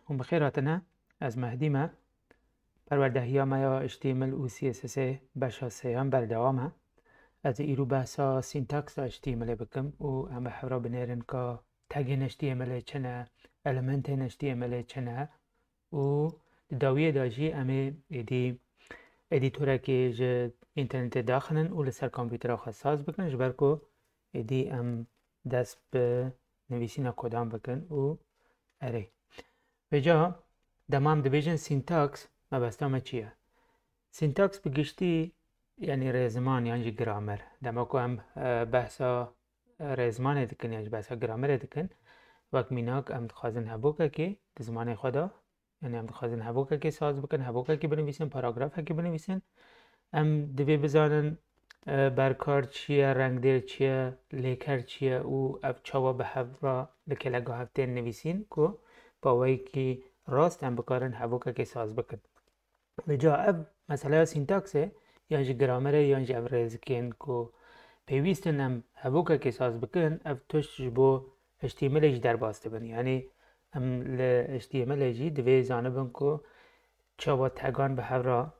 هم بخیر هاتنه از مهدی ما پروردهی ما یا HTML و CSS بشاسه هم بردوامه از ایرو بحثا سینتاکس HTML بکم و هم بحرا بنیرن که تگین HTML چنه المنت HTML چنه و داویه داجی امی ادیتوره که جه اینترنت داخلن و لسر کامپیوتر خاص بکن جبرکو ادی ام دست به نویسین کدام بکن و اره بجا دمام دیویژن سینتاکس مبستم چیه؟ سینتاکس بگشتی یعنی رزمان یعنی گرامر دما کو هم بحثا رزمان دکن یعنی بحثا گرامر دکن وقت میناک هم دخوازن هبوکه که زمان خدا یعنی هم دخوازن هبوکه که ساز بکن هبوکه که بنویسن پاراگراف که بنویسن هم دوی بزانن برکار چیه رنگ دیر چیه لیکر چیه او اب چاوا به هفرا لکلگاه هفته نویسین که باوی که راست هم بکارن هبوکه که ساز بکن به جا اب مسئله سینتاکسه یعنی گرامره یعنی اب رزکین که پیویستن هم هبوکه که ساز بکن اب توش بو HTML ایج در باسته بن یعنی هم HTML ایجی دوی زانبن که چاوا تگان به هفرا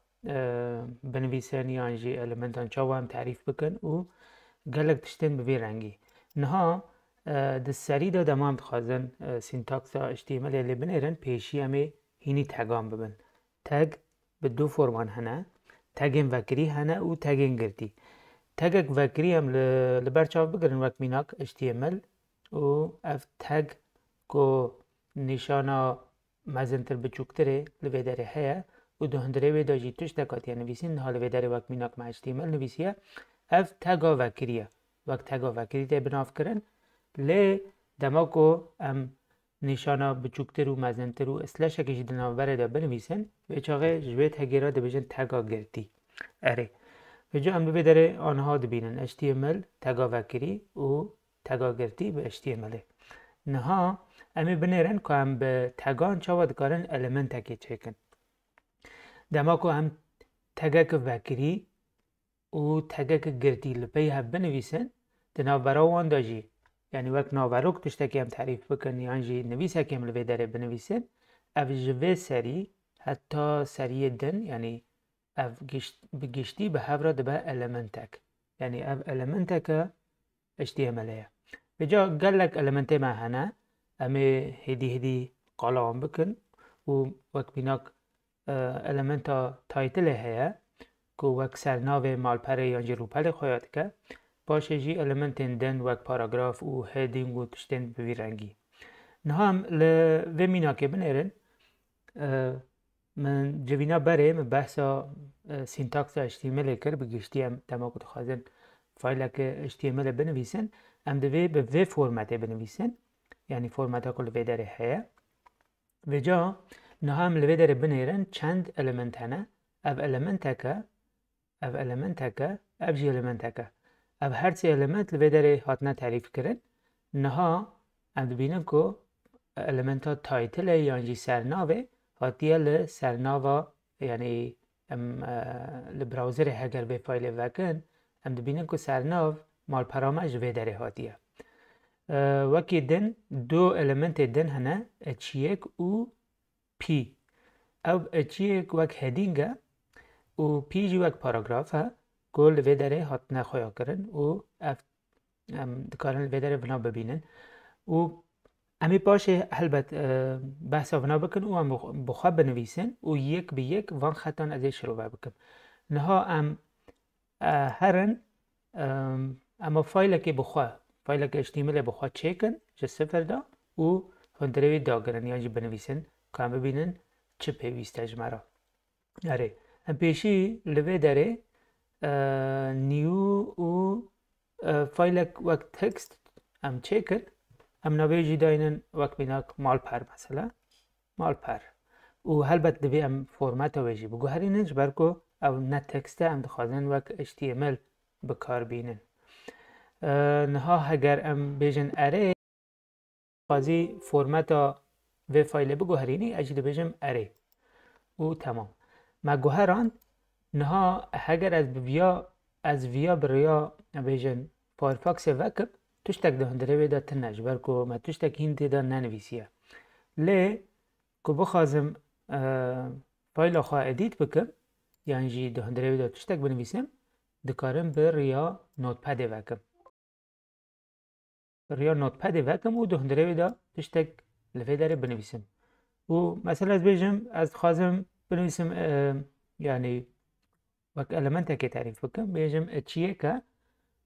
بنویسن یعنی المنتان چاوا هم تعریف بکن و گلک تشتن ببی رنگی نها د سری دا دمام دخوازن سینتاکس HTML اللي بنيرن پیشی همه هینی تگان ببن تگ به دو فرمان هنه تگین وکری هنه و تگین گردی تگک وکری هم لبرچاو بگرن وقت میناک HTML و اف تگ کو نشانا مزنتر بچوکتره لوی داره هیا و دهندره وی دا جی توش دکاتی نویسین حال وی داره وقت میناک ما HTML نویسیه اف تگا وکریه وقت تگا وکری ده بناف کرن لی دماغو ام نشانا بچوکتر و مزنتر و اسلش کشی دنابره دا بنویسن و چاقه جویت هگیرا دا بجن تگا گرتی اره و جو ام دوی داره آنها دبینن HTML تگا وکری و تگا گرتی به HTML نها امی بنیرن که هم به تگان چاوا دکارن المنت اکی چکن دماغو هم تگک وکری و تگک گرتی لپی هم بنویسن دنابره وان دا جی یعنی وقت ناوروک تشتکی هم تعریف بکن یعنی نویسه که هم لوی داره بنویسن او جوه سری حتی سری دن یعنی او بگشتی به هفرا دبه المنتک یعنی او المنتک HTML به جا گلک المنت ما هنه امی هدی قلام بکن و وقت بیناک المنتا تایتل هیا که وقت سرناو مالپره یعنی روپل خویاد که باشه جی المنت دن وک پاراگراف و هدینگ و تشتن بوی رنگی نه هم لوی مینا که بنیرن من جوینا بره من بحثا سینتاکس HTML کر بگشتی هم دما کد خوازن فایل که HTML بنویسن هم دوی به وی فرمته بنویسن یعنی فرمته کل وی داره هیا و جا نه هم لوی داره بنیرن چند المنت هنه او المنتکه او جی المنتکه اب هر سی المنت لوی داره هاتنه تعریف کرن نها ام دبینن که المنت ها تایتل یعنی سرناوه هاتیه لسرناوه یعنی لبراوزر هگر به فایل وکن ام دبینن که سرناو مال پرامج وی داره هاتیه وکی دن دو المنت دن هنه H1 و P او H1 وک هدینگه و P جی وک پاراگرافه کل وی داره هاتنه خویا کرن و دکارن وی داره بنا ببینن و امی باشه البته بحثا بنا بکن و هم بخواه بنویسن و یک به یک وان خطان ازش شروع بکن نها هرن اما فایل که بخواه فایل که HTML بخواه چکن جه صفر دا و هندروی دا کرن یعنی بنویسن که هم ببینن چه پیویسته جمعرا اره هم پیشی لوی داره نیو و فایل وقت تکست ام چکر ام نویجی داینن وقت بیناک مال پر مثلا مال پر و هلبت دوی ام فرمت ویجی بگو هریننج برکو او نه تکسته ام دخوازن وقت HTML بکار بینن نها هگر ام بیجن اره قاضی فرمت و فایل بگو هرینی اجل بیجم اره و تمام ما گوهران نها هگر از ویا بریا بیجن فایرفاکس وکب توش تک دهندره ویدا تنج برکو ما توش تک هین تیدا ننویسیه لی که بخوازم فایل خواه ادیت بکم یعنی جی ده هندره دا تشتک بنویسم دکارم به ریا نوتپد وکم ریا نوتپد وکم و ده هندره دا تشتک لفه داره بنویسم و مثلا از بیجم از خوازم بنویسم یعنی وقت المنت که تعریف بکم بیجم چیه که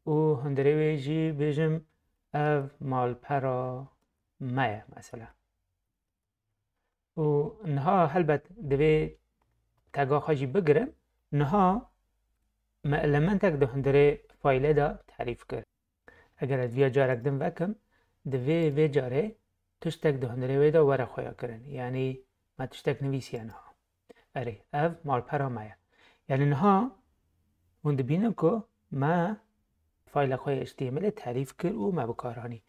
و هندره جی بیجم مال پرا مایه مثلا و نها هلبت دوی تگا خواجی بگرم نها ما المنتک ده هندره فایل دا تعریف کرد اگر از ویا جارک دم وکم دوی وی جاره تشتک ده هندره وی دا ورا خویا کرن یعنی ما تشتک نویسی نها اره اف مال پرا مایه یعنی نها هند بینم که ما فایل خواه HTML تعریف کرد و ما بکارانی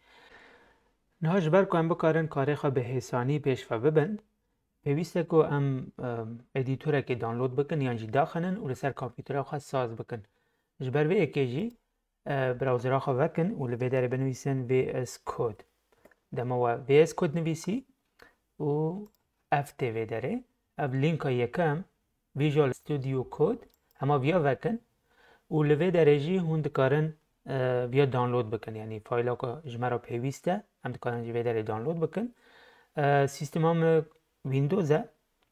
نها جبر که هم بکارن کاری خواه به حسانی پیش و ببند پیوسته که ام ادیتوره که دانلود بکن یعنی جی داخنن و لسر کامپیوتر خواه ساز بکن جبر وی اکی جی براوزر خواه وکن و لبه داره بنویسن VS Code دمو VS Code نویسی و FT وی داره اف لینک ها یکم Visual Studio Code اما ویا وکن و لبه داره جی هون دکارن ویا دانلود بکن یعنی فایل ها که جمعه پیوسته هم دکارن جی وی داره دانلود بکن سیستم هم ویندوز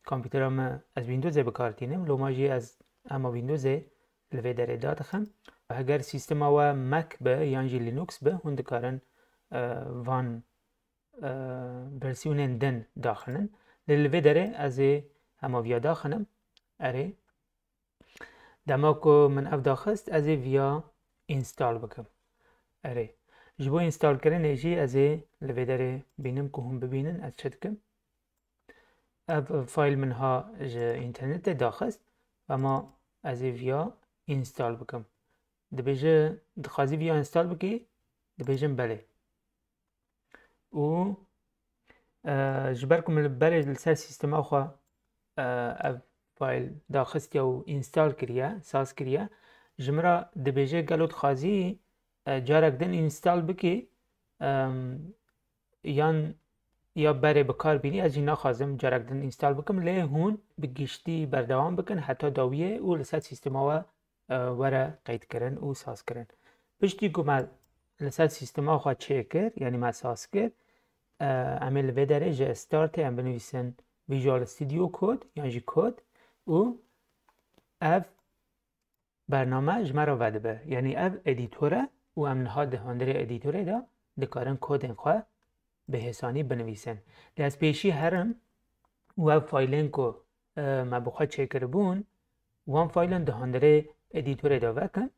کامپیوتر هم از ویندوز بکارتینم لوماجی از اما ویندوز لوی داره دادخم اگر سیستم ها مک به یعنی لینوکس به هون دکارن وان ورسیون دن داخلن لوی داره از اما ویا داخلم اره دما که من اف داخست از ویا اینستال بکم اره جبو اینستال کردن ایجی از لوی داره بینم که هم ببینن از چه دکم اف فایل منها اینترنت داخست و ما از ویا اینستال بکم دبیجه دخوازی ویا اینستال بکی دبیجم بله و جبرکم بله لسر سیستم آخوا اف فایل داخست یا اینستال کریه ساز کریه جمرا دبیجه گلوت خوازی جارک دن اینستال بکی یا بره بکار بینی از اینا خوازم جارک دن اینستال بکم لی هون بگیشتی بردوام بکن حتی داویه و لسر سیستم ها وره قید کرن و ساز کرن پشتی که ما لسر سیستم ها خواه چه کرد یعنی ما ساز کرد عمل وی داره جه استارت هم بنویسن ویژوال استودیو کود یعنی جی کود و اف برنامه جمعه وده به یعنی اف ادیتوره و امنها ده هندره ادیتوره دا دکارن کودن خواه به حسانی بنویسن از پیشی هرم و اف فایلن که ما بخواه چه کربون وان فایلن ده هندره ادیتوره دا وکم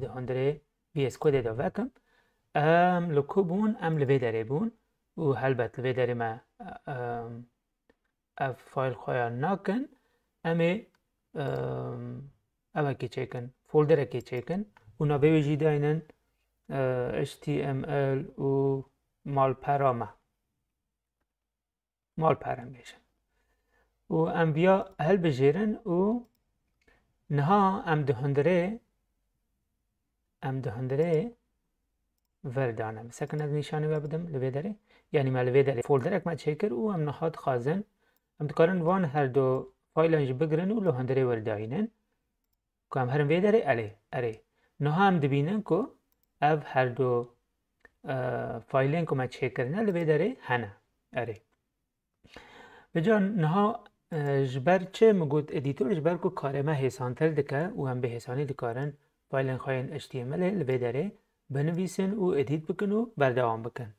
ده هندره VS Code دا وکم لکو بون لوی داره بون و هلبت لوی داره ما اف فایل خواه ناکن اوه که چیکن فولدر که چیکن اونا بیویجی داینن HTML و مال پرامه مال پرام بیشن و بیا هل بجیرن و نها ده هندره وردانم سکن از نشانه بدم لوی داره یعنی ما لوی داره فولدر اک ما چیکر و نهاد خازن دکارن وان هر دو فایل انج بگرن و لو هندره ورداینن که هرم وی داره اره نها دبینن که اف هر دو فایلین که ما چک کرنه لوی داره هنه اره بجان نها جبر چه مگود ادیتور جبر که کار ما حسانتر دکه و هم به حسانی دکارن فایلین خواهین HTML لوی داره بنویسن و ادیت بکن و بردوام بکن